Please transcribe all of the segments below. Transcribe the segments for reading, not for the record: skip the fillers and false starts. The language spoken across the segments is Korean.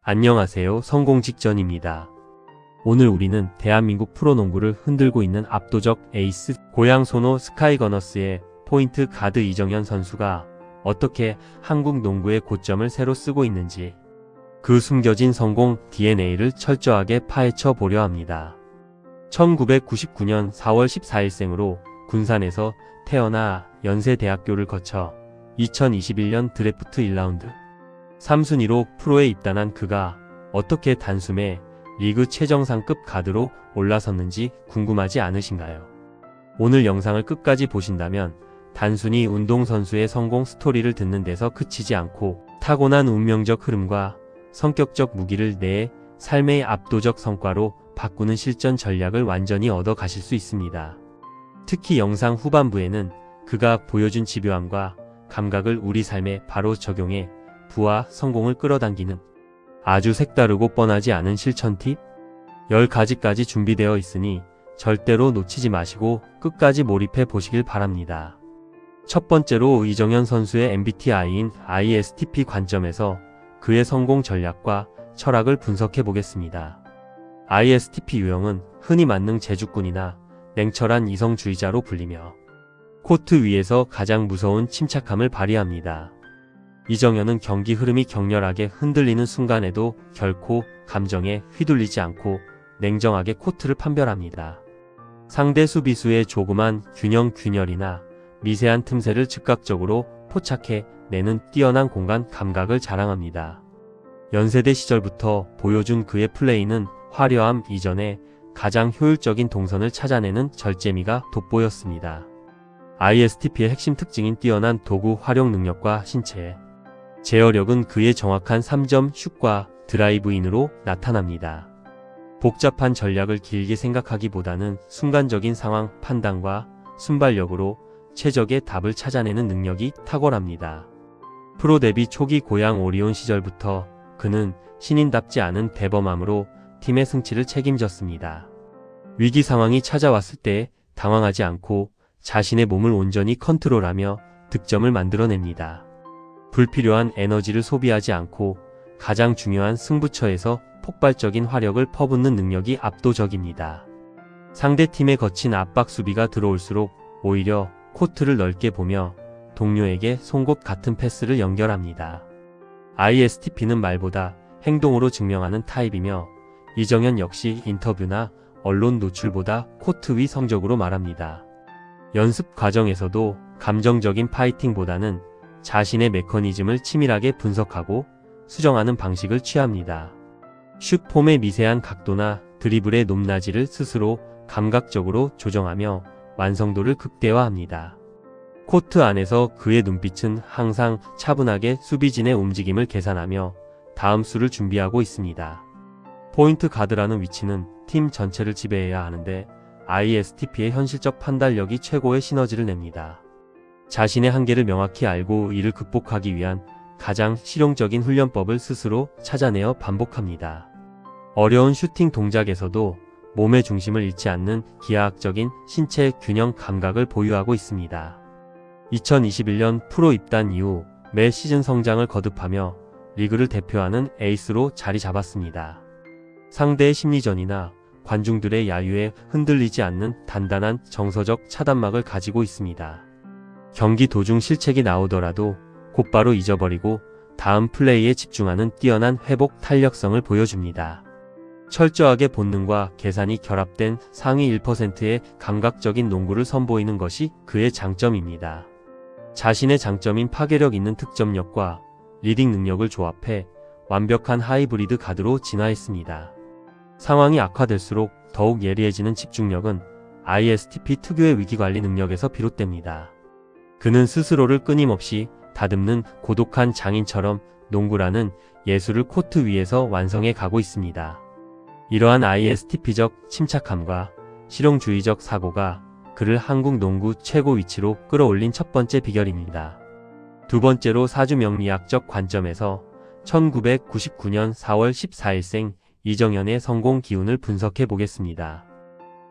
안녕하세요. 성공 직전입니다. 오늘 우리는 대한민국 프로농구를 흔들고 있는 압도적 에이스 고양 소노 스카이거너스의 포인트 가드 이정현 선수가 어떻게 한국 농구의 고점을 새로 쓰고 있는지 그 숨겨진 성공 DNA를 철저하게 파헤쳐 보려 합니다. 1999년 4월 14일생으로 군산에서 태어나 연세대학교를 거쳐 2021년 드래프트 1라운드 3순위로 프로에 입단한 그가 어떻게 단숨에 리그 최정상급 가드로 올라섰는지 궁금하지 않으신가요? 오늘 영상을 끝까지 보신다면 단순히 운동선수의 성공 스토리를 듣는 데서 그치지 않고 타고난 운명적 흐름과 성격적 무기를 내 삶의 압도적 성과로 바꾸는 실전 전략을 완전히 얻어 가실 수 있습니다. 특히 영상 후반부에는 그가 보여준 집요함과 감각을 우리 삶에 바로 적용해 부와 성공을 끌어당기는 아주 색다르고 뻔하지 않은 실천 팁 10가지까지 준비되어 있으니 절대로 놓치지 마시고 끝까지 몰입해 보시길 바랍니다. 첫 번째로 이정현 선수의 MBTI인 ISTP 관점에서 그의 성공 전략과 철학을 분석해 보겠습니다. ISTP 유형은 흔히 만능 제주꾼이나 냉철한 이성주의자로 불리며 코트 위에서 가장 무서운 침착함을 발휘합니다. 이정현은 경기 흐름이 격렬하게 흔들리는 순간에도 결코 감정에 휘둘리지 않고 냉정하게 코트를 판별합니다. 상대 수비수의 조그만 균형이나 미세한 틈새를 즉각적으로 포착해 내는 뛰어난 공간 감각을 자랑합니다. 연세대 시절부터 보여준 그의 플레이는 화려함 이전에 가장 효율적인 동선을 찾아내는 절제미가 돋보였습니다. ISTP의 핵심 특징인 뛰어난 도구 활용 능력과 신체 제어력은 그의 정확한 3점 슛과 드라이브인으로 나타납니다. 복잡한 전략을 길게 생각하기보다는 순간적인 상황 판단과 순발력으로 최적의 답을 찾아내는 능력이 탁월합니다. 프로 데뷔 초기 고양 오리온 시절부터 그는 신인답지 않은 대범함으로 팀의 승치를 책임졌습니다. 위기 상황이 찾아왔을 때 당황하지 않고 자신의 몸을 온전히 컨트롤하며 득점을 만들어냅니다. 불필요한 에너지를 소비하지 않고 가장 중요한 승부처에서 폭발적인 화력을 퍼붓는 능력이 압도적입니다. 상대팀의 거친 압박 수비가 들어올수록 오히려 코트를 넓게 보며 동료에게 송곳 같은 패스를 연결합니다. ISTP는 말보다 행동으로 증명하는 타입이며 이정현 역시 인터뷰나 언론 노출보다 코트 위 성적으로 말합니다. 연습 과정에서도 감정적인 파이팅보다는 자신의 메커니즘을 치밀하게 분석하고 수정하는 방식을 취합니다. 슛 폼의 미세한 각도나 드리블의 높낮이를 스스로 감각적으로 조정하며 완성도를 극대화합니다. 코트 안에서 그의 눈빛은 항상 차분하게 수비진의 움직임을 계산하며 다음 수를 준비하고 있습니다. 포인트 가드라는 위치는 팀 전체를 지배해야 하는데 ISTP의 현실적 판단력이 최고의 시너지를 냅니다. 자신의 한계를 명확히 알고 이를 극복하기 위한 가장 실용적인 훈련법을 스스로 찾아내어 반복합니다. 어려운 슈팅 동작에서도 몸의 중심을 잃지 않는 기하학적인 신체 균형 감각을 보유하고 있습니다. 2021년 프로 입단 이후 매 시즌 성장을 거듭하며 리그를 대표하는 에이스로 자리 잡았습니다. 상대의 심리전이나 관중들의 야유에 흔들리지 않는 단단한 정서적 차단막을 가지고 있습니다. 경기 도중 실책이 나오더라도 곧바로 잊어버리고 다음 플레이에 집중하는 뛰어난 회복 탄력성을 보여줍니다. 철저하게 본능과 계산이 결합된 상위 1%의 감각적인 농구를 선보이는 것이 그의 장점입니다. 자신의 장점인 파괴력 있는 득점력과 리딩 능력을 조합해 완벽한 하이브리드 가드로 진화했습니다. 상황이 악화될수록 더욱 예리해지는 집중력은 ISTP 특유의 위기관리 능력에서 비롯됩니다. 그는 스스로를 끊임없이 다듬는 고독한 장인처럼 농구라는 예술을 코트 위에서 완성해 가고 있습니다. 이러한 ISTP적 침착함과 실용주의적 사고가 그를 한국 농구 최고 위치로 끌어올린 첫 번째 비결입니다. 두 번째로 사주명리학적 관점에서 1999년 4월 14일생 이정현의 성공 기운을 분석해 보겠습니다.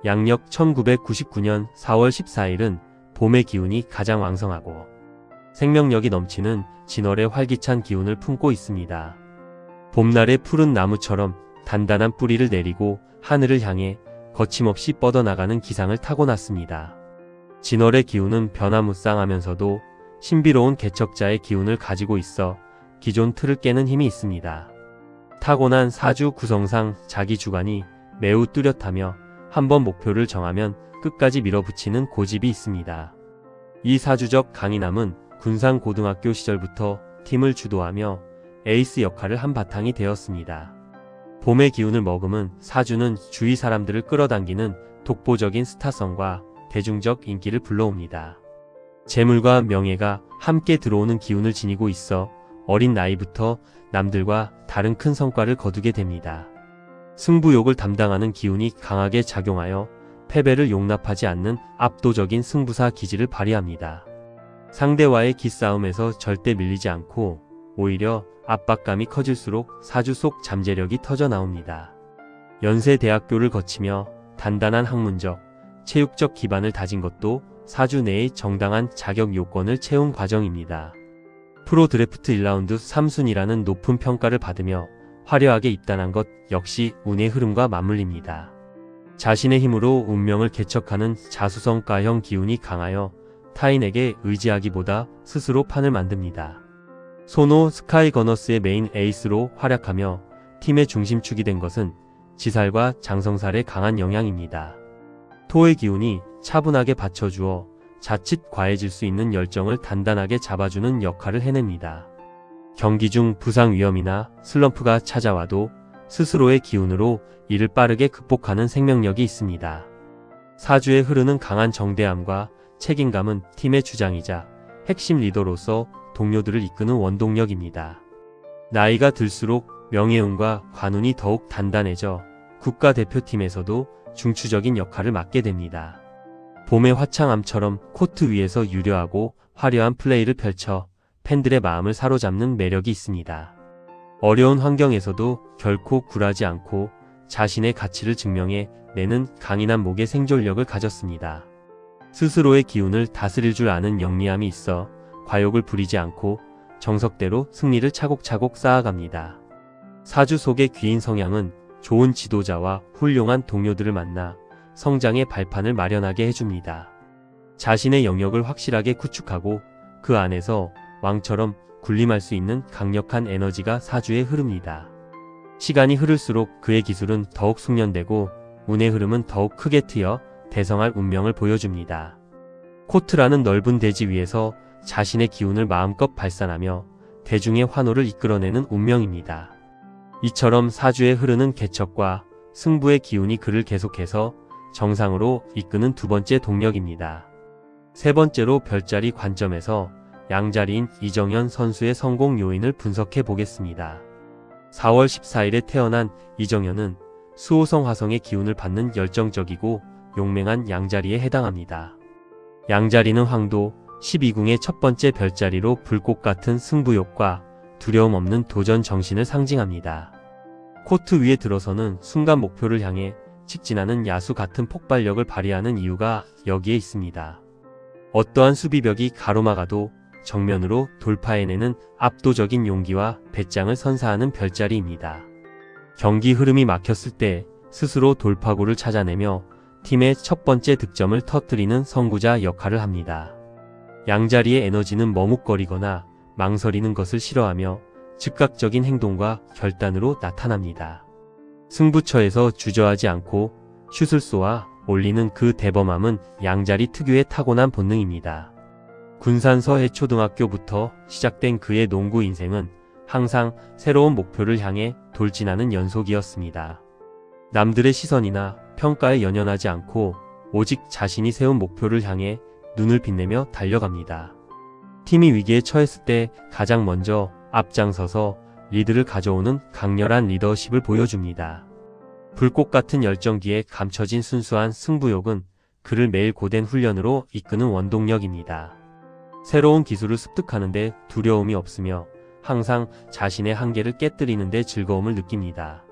양력 1999년 4월 14일은 봄의 기운이 가장 왕성하고 생명력이 넘치는 진월의 활기찬 기운을 품고 있습니다. 봄날의 푸른 나무처럼 단단한 뿌리를 내리고 하늘을 향해 거침없이 뻗어나가는 기상을 타고났습니다. 진월의 기운은 변화무쌍하면서도 신비로운 개척자의 기운을 가지고 있어 기존 틀을 깨는 힘이 있습니다. 타고난 사주 구성상 자기 주관이 매우 뚜렷하며 한번 목표를 정하면 끝까지 밀어붙이는 고집이 있습니다. 이 사주적 강인함은 군산고등학교 시절부터 팀을 주도하며 에이스 역할을 한 바탕이 되었습니다. 봄의 기운을 머금은 사주는 주위 사람들을 끌어당기는 독보적인 스타성과 대중적 인기를 불러옵니다. 재물과 명예가 함께 들어오는 기운을 지니고 있어 어린 나이부터 남들과 다른 큰 성과를 거두게 됩니다. 승부욕을 담당하는 기운이 강하게 작용하여 패배를 용납하지 않는 압도적인 승부사 기질을 발휘합니다. 상대와의 기싸움에서 절대 밀리지 않고 오히려 압박감이 커질수록 사주 속 잠재력이 터져 나옵니다. 연세대학교를 거치며 단단한 학문적, 체육적 기반을 다진 것도 사주 내의 정당한 자격 요건을 채운 과정입니다. 프로 드래프트 1라운드 3순위라는 높은 평가를 받으며 화려하게 입단한 것 역시 운의 흐름과 맞물립니다. 자신의 힘으로 운명을 개척하는 자수성가형 기운이 강하여 타인에게 의지하기보다 스스로 판을 만듭니다. 소노 스카이거너스의 메인 에이스로 활약하며 팀의 중심축이 된 것은 지살과 장성살의 강한 영향입니다. 토의 기운이 차분하게 받쳐주어 자칫 과해질 수 있는 열정을 단단하게 잡아주는 역할을 해냅니다. 경기 중 부상 위험이나 슬럼프가 찾아와도 스스로의 기운으로 이를 빠르게 극복하는 생명력이 있습니다. 사주에 흐르는 강한 정대함과 책임감은 팀의 주장이자 핵심 리더로서 동료들을 이끄는 원동력입니다. 나이가 들수록 명예운과 관운이 더욱 단단해져 국가대표팀에서도 중추적인 역할을 맡게 됩니다. 봄의 화창함처럼 코트 위에서 유려하고 화려한 플레이를 펼쳐 팬들의 마음을 사로잡는 매력이 있습니다. 어려운 환경에서도 결코 굴하지 않고 자신의 가치를 증명해 내는 강인한 목의 생존력을 가졌습니다. 스스로의 기운을 다스릴 줄 아는 영리함이 있어 과욕을 부리지 않고 정석대로 승리를 차곡차곡 쌓아갑니다. 사주 속의 귀인 성향은 좋은 지도자와 훌륭한 동료들을 만나 성장의 발판을 마련하게 해줍니다. 자신의 영역을 확실하게 구축하고 그 안에서 왕처럼 군림할 수 있는 강력한 에너지가 사주에 흐릅니다. 시간이 흐를수록 그의 기술은 더욱 숙련되고 운의 흐름은 더욱 크게 트여 대성할 운명을 보여줍니다. 코트라는 넓은 대지 위에서 자신의 기운을 마음껏 발산하며 대중의 환호를 이끌어내는 운명입니다. 이처럼 사주에 흐르는 개척과 승부의 기운이 그를 계속해서 정상으로 이끄는 두 번째 동력입니다. 세 번째로 별자리 관점에서 양자리인 이정현 선수의 성공 요인을 분석해 보겠습니다. 4월 14일에 태어난 이정현은 수호성 화성의 기운을 받는 열정적이고 용맹한 양자리에 해당합니다. 양자리는 황도 12궁의 첫 번째 별자리로 불꽃 같은 승부욕과 두려움 없는 도전 정신을 상징합니다. 코트 위에 들어서는 순간 목표를 향해 직진하는 야수 같은 폭발력을 발휘하는 이유가 여기에 있습니다. 어떠한 수비벽이 가로막아도 정면으로 돌파해내는 압도적인 용기와 배짱을 선사하는 별자리입니다. 경기 흐름이 막혔을 때 스스로 돌파구를 찾아내며 팀의 첫 번째 득점을 터뜨리는 선구자 역할을 합니다. 양자리의 에너지는 머뭇거리거나 망설이는 것을 싫어하며 즉각적인 행동과 결단으로 나타납니다. 승부처에서 주저하지 않고 슛을 쏘아 올리는 그 대범함은 양자리 특유의 타고난 본능입니다. 군산 서해초등학교부터 시작된 그의 농구 인생은 항상 새로운 목표를 향해 돌진하는 연속이었습니다. 남들의 시선이나 평가에 연연하지 않고 오직 자신이 세운 목표를 향해 눈을 빛내며 달려갑니다. 팀이 위기에 처했을 때 가장 먼저 앞장서서 리드를 가져오는 강렬한 리더십을 보여줍니다. 불꽃 같은 열정기에 감춰진 순수한 승부욕은 그를 매일 고된 훈련으로 이끄는 원동력입니다. 새로운 기술을 습득하는데 두려움이 없으며 항상 자신의 한계를 깨뜨리는 데 즐거움을 느낍니다.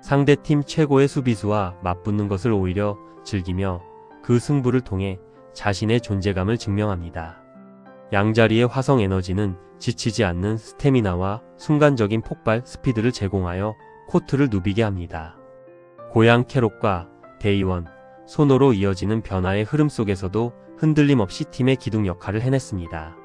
상대팀 최고의 수비수와 맞붙는 것을 오히려 즐기며 그 승부를 통해 자신의 존재감을 증명합니다. 양자리의 화성 에너지는 지치지 않는 스태미나와 순간적인 폭발 스피드를 제공하여 코트를 누비게 합니다. 고양 캐롯과 데이원, 소노로 이어지는 변화의 흐름 속에서도 흔들림 없이 팀의 기둥 역할을 해냈습니다.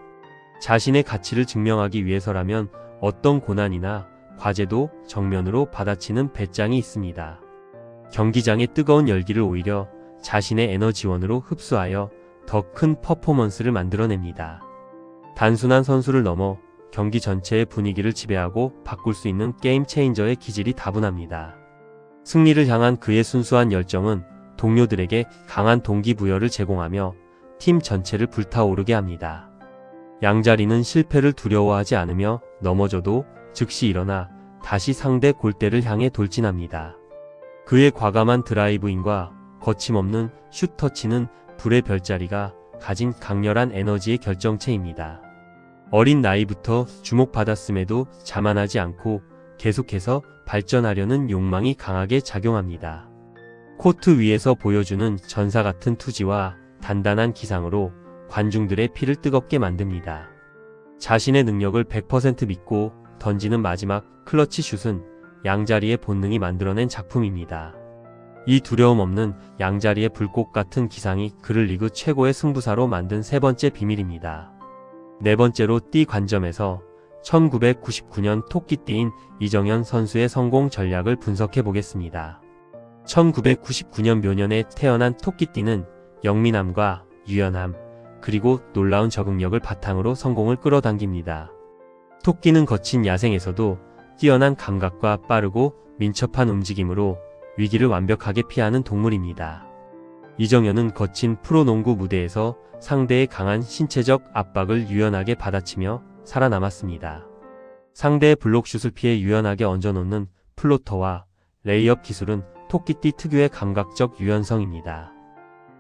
자신의 가치를 증명하기 위해서라면 어떤 고난이나 과제도 정면으로 받아치는 배짱이 있습니다. 경기장의 뜨거운 열기를 오히려 자신의 에너지원으로 흡수하여 더 큰 퍼포먼스를 만들어냅니다. 단순한 선수를 넘어 경기 전체의 분위기를 지배하고 바꿀 수 있는 게임 체인저의 기질이 다분합니다. 승리를 향한 그의 순수한 열정은 동료들에게 강한 동기부여를 제공하며 팀 전체를 불타오르게 합니다. 양자리는 실패를 두려워하지 않으며 넘어져도 즉시 일어나 다시 상대 골대를 향해 돌진합니다. 그의 과감한 드라이브인과 거침없는 슛 터치는 불의 별자리가 가진 강렬한 에너지의 결정체입니다. 어린 나이부터 주목받았음에도 자만하지 않고 계속해서 발전하려는 욕망이 강하게 작용합니다. 코트 위에서 보여주는 전사 같은 투지와 단단한 기상으로 관중들의 피를 뜨겁게 만듭니다. 자신의 능력을 100% 믿고 던지는 마지막 클러치 슛은 양자리의 본능이 만들어낸 작품입니다. 이 두려움 없는 양자리의 불꽃 같은 기상이 그를 리그 최고의 승부사로 만든 세 번째 비밀입니다. 네 번째로 띠 관점에서 1999년 토끼띠인 이정현 선수의 성공 전략을 분석해 보겠습니다. 1999년 묘년에 태어난 토끼띠는 영민함과 유연함, 그리고 놀라운 적응력을 바탕으로 성공을 끌어당깁니다. 토끼는 거친 야생에서도 뛰어난 감각과 빠르고 민첩한 움직임으로 위기를 완벽하게 피하는 동물입니다. 이정현은 거친 프로농구 무대에서 상대의 강한 신체적 압박을 유연하게 받아치며 살아남았습니다. 상대의 블록슛을 피해 유연하게 얹어놓는 플로터와 레이업 기술은 토끼띠 특유의 감각적 유연성입니다.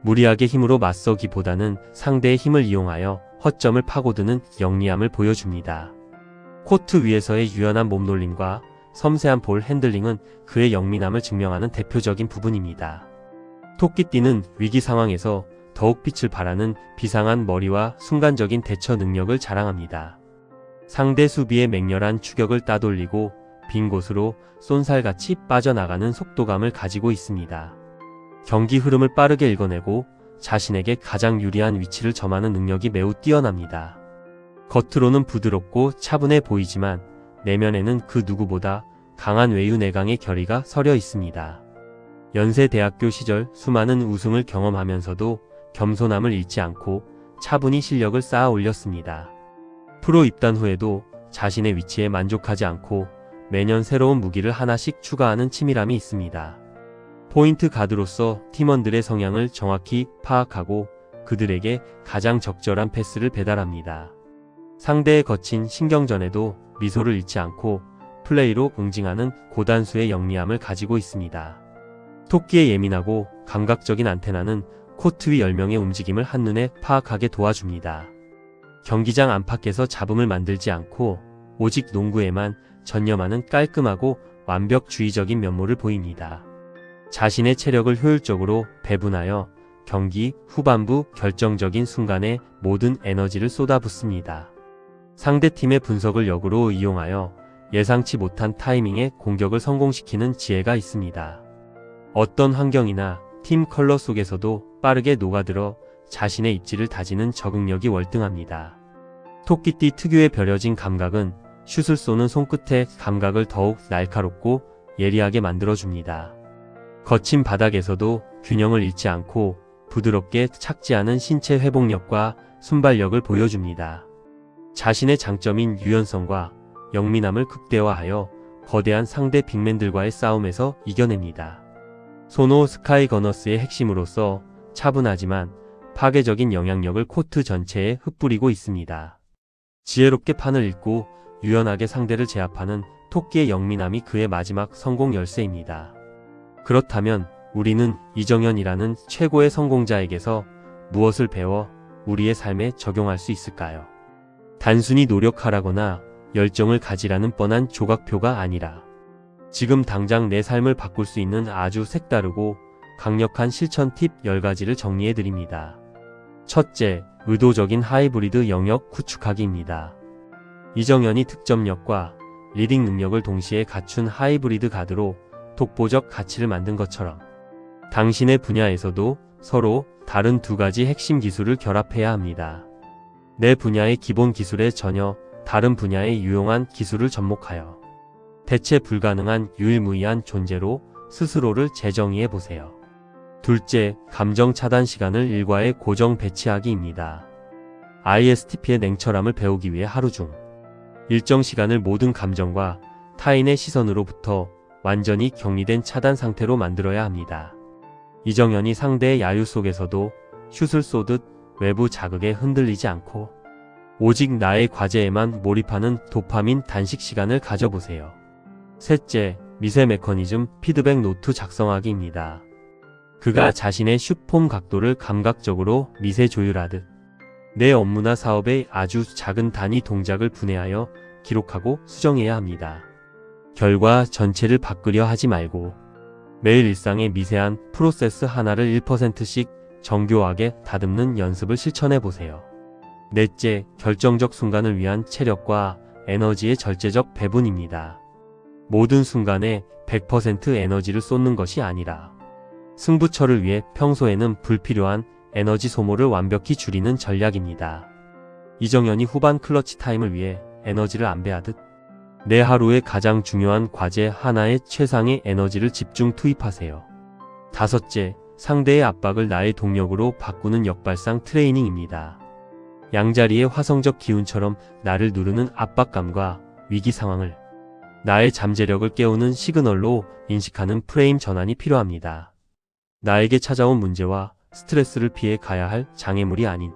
무리하게 힘으로 맞서기보다는 상대의 힘을 이용하여 허점을 파고드는 영리함을 보여줍니다. 코트 위에서의 유연한 몸놀림과 섬세한 볼 핸들링은 그의 영민함을 증명하는 대표적인 부분입니다. 토끼띠는 위기 상황에서 더욱 빛을 발하는 비상한 머리와 순간적인 대처 능력을 자랑합니다. 상대 수비의 맹렬한 추격을 따돌리고 빈 곳으로 쏜살같이 빠져나가는 속도감을 가지고 있습니다. 경기 흐름을 빠르게 읽어내고 자신에게 가장 유리한 위치를 점하는 능력이 매우 뛰어납니다. 겉으로는 부드럽고 차분해 보이지만 내면에는 그 누구보다 강한 외유 내강의 결의가 서려 있습니다. 연세대학교 시절 수많은 우승을 경험하면서도 겸손함을 잃지 않고 차분히 실력을 쌓아 올렸습니다. 프로 입단 후에도 자신의 위치에 만족하지 않고 매년 새로운 무기를 하나씩 추가하는 치밀함이 있습니다. 포인트 가드로서 팀원들의 성향을 정확히 파악하고 그들에게 가장 적절한 패스를 배달합니다. 상대의 거친 신경전에도 미소를 잃지 않고 플레이로 응징하는 고단수의 영리함을 가지고 있습니다. 토끼의 예민하고 감각적인 안테나는 코트 위 10명의 움직임을 한눈에 파악하게 도와줍니다. 경기장 안팎에서 잡음을 만들지 않고 오직 농구에만 전념하는 깔끔하고 완벽주의적인 면모를 보입니다. 자신의 체력을 효율적으로 배분하여 경기 후반부 결정적인 순간에 모든 에너지를 쏟아붓습니다. 상대팀의 분석을 역으로 이용하여 예상치 못한 타이밍에 공격을 성공시키는 지혜가 있습니다. 어떤 환경이나 팀 컬러 속에서도 빠르게 녹아들어 자신의 입지를 다지는 적응력이 월등합니다. 토끼띠 특유의 벼려진 감각은 슛을 쏘는 손끝의 감각을 더욱 날카롭고 예리하게 만들어줍니다. 거친 바닥에서도 균형을 잃지 않고 부드럽게 착지하는 신체 회복력과 순발력을 보여줍니다. 자신의 장점인 유연성과 영민함을 극대화하여 거대한 상대 빅맨들과의 싸움에서 이겨냅니다. 소노 스카이거너스의 핵심으로서 차분하지만 파괴적인 영향력을 코트 전체에 흩뿌리고 있습니다. 지혜롭게 판을 읽고 유연하게 상대를 제압하는 토끼의 영민함이 그의 마지막 성공 열쇠입니다. 그렇다면 우리는 이정현이라는 최고의 성공자에게서 무엇을 배워 우리의 삶에 적용할 수 있을까요? 단순히 노력하라거나 열정을 가지라는 뻔한 조각표가 아니라 지금 당장 내 삶을 바꿀 수 있는 아주 색다르고 강력한 실천 팁 10가지를 정리해드립니다. 첫째, 의도적인 하이브리드 영역 구축하기입니다. 이정현이 득점력과 리딩 능력을 동시에 갖춘 하이브리드 가드로 독보적 가치를 만든 것처럼 당신의 분야에서도 서로 다른 두 가지 핵심 기술을 결합해야 합니다. 내 분야의 기본 기술에 전혀 다른 분야의 유용한 기술을 접목하여 대체 불가능한 유일무이한 존재로 스스로를 재정의해 보세요. 둘째, 감정 차단 시간을 일과에 고정 배치하기입니다. ISTP의 냉철함을 배우기 위해 하루 중 일정 시간을 모든 감정과 타인의 시선으로부터 완전히 격리된 차단 상태로 만들어야 합니다. 이정현이 상대의 야유 속에서도 슛을 쏘듯 외부 자극에 흔들리지 않고 오직 나의 과제에만 몰입하는 도파민 단식 시간을 가져보세요. 셋째, 미세 메커니즘 피드백 노트 작성하기입니다. 그가 자신의 슛폼 각도를 감각적으로 미세 조율하듯 내 업무나 사업의 아주 작은 단위 동작을 분해하여 기록하고 수정해야 합니다. 결과 전체를 바꾸려 하지 말고 매일 일상의 미세한 프로세스 하나를 1%씩 정교하게 다듬는 연습을 실천해 보세요. 넷째, 결정적 순간을 위한 체력과 에너지의 절제적 배분입니다. 모든 순간에 100% 에너지를 쏟는 것이 아니라 승부처를 위해 평소에는 불필요한 에너지 소모를 완벽히 줄이는 전략입니다. 이정현이 후반 클러치 타임을 위해 에너지를 안배하듯 내 하루의 가장 중요한 과제 하나에 최상의 에너지를 집중 투입하세요. 다섯째, 상대의 압박을 나의 동력으로 바꾸는 역발상 트레이닝입니다. 양자리의 화성적 기운처럼 나를 누르는 압박감과 위기 상황을 나의 잠재력을 깨우는 시그널로 인식하는 프레임 전환이 필요합니다. 나에게 찾아온 문제와 스트레스를 피해 가야 할 장애물이 아닌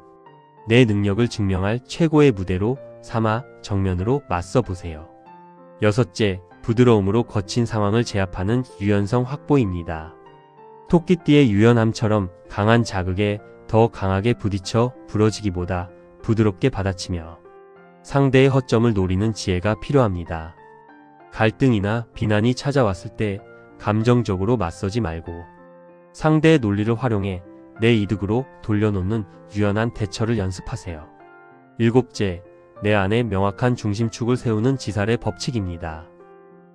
내 능력을 증명할 최고의 무대로 삼아 정면으로 맞서 보세요. 여섯째, 부드러움으로 거친 상황을 제압하는 유연성 확보입니다. 토끼띠의 유연함처럼 강한 자극에 더 강하게 부딪혀 부러지기보다 부드럽게 받아치며 상대의 허점을 노리는 지혜가 필요합니다. 갈등이나 비난이 찾아왔을 때 감정적으로 맞서지 말고 상대의 논리를 활용해 내 이득으로 돌려놓는 유연한 대처를 연습하세요. 일곱째, 내 안에 명확한 중심축을 세우는 지살의 법칙입니다.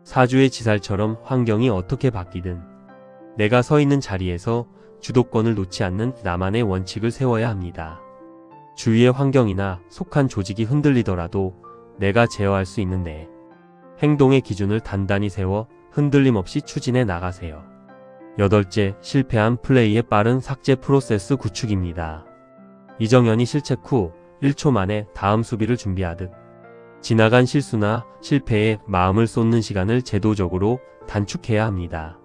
사주의 지살처럼 환경이 어떻게 바뀌든 내가 서 있는 자리에서 주도권을 놓지 않는 나만의 원칙을 세워야 합니다. 주위의 환경이나 속한 조직이 흔들리더라도 내가 제어할 수 있는데 행동의 기준을 단단히 세워 흔들림 없이 추진해 나가세요. 여덟째, 실패한 플레이의 빠른 삭제 프로세스 구축입니다. 이정현이 실책 후 1초 만에 다음 수비를 준비하듯 지나간 실수나 실패에 마음을 쏟는 시간을 제도적으로 단축해야 합니다.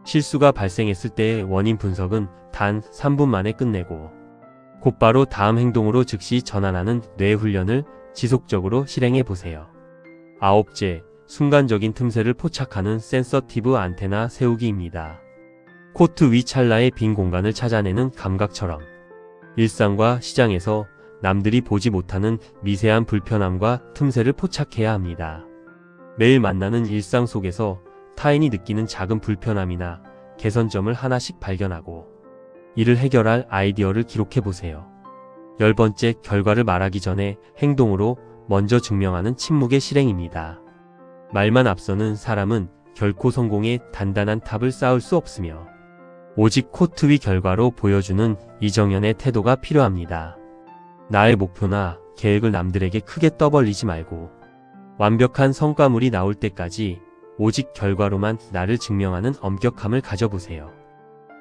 실수가 발생했을 때의 원인 분석은 단 3분 만에 끝내고 곧바로 다음 행동으로 즉시 전환하는 뇌 훈련을 지속적으로 실행해 보세요. 아홉째, 순간적인 틈새를 포착하는 센서티브 안테나 세우기입니다. 코트 위 찰나의 빈 공간을 찾아내는 감각처럼 일상과 시장에서 남들이 보지 못하는 미세한 불편함과 틈새를 포착해야 합니다. 매일 만나는 일상 속에서 타인이 느끼는 작은 불편함이나 개선점을 하나씩 발견하고 이를 해결할 아이디어를 기록해 보세요. 10번째, 결과를 말하기 전에 행동으로 먼저 증명하는 침묵의 실행입니다. 말만 앞서는 사람은 결코 성공의 단단한 탑을 쌓을 수 없으며 오직 코트 위 결과로 보여주는 이정현의 태도가 필요합니다. 나의 목표나 계획을 남들에게 크게 떠벌리지 말고 완벽한 성과물이 나올 때까지 오직 결과로만 나를 증명하는 엄격함을 가져보세요.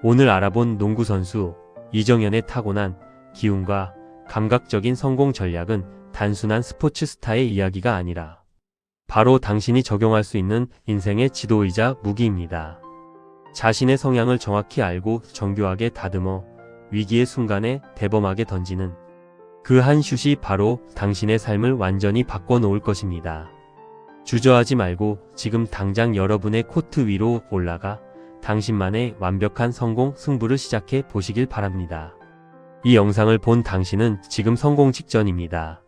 오늘 알아본 농구 선수 이정현의 타고난 기운과 감각적인 성공 전략은 단순한 스포츠 스타의 이야기가 아니라 바로 당신이 적용할 수 있는 인생의 지도이자 무기입니다. 자신의 성향을 정확히 알고 정교하게 다듬어 위기의 순간에 대범하게 던지는 그 한 슛이 바로 당신의 삶을 완전히 바꿔놓을 것입니다. 주저하지 말고 지금 당장 여러분의 코트 위로 올라가 당신만의 완벽한 성공 승부를 시작해 보시길 바랍니다. 이 영상을 본 당신은 지금 성공 직전입니다.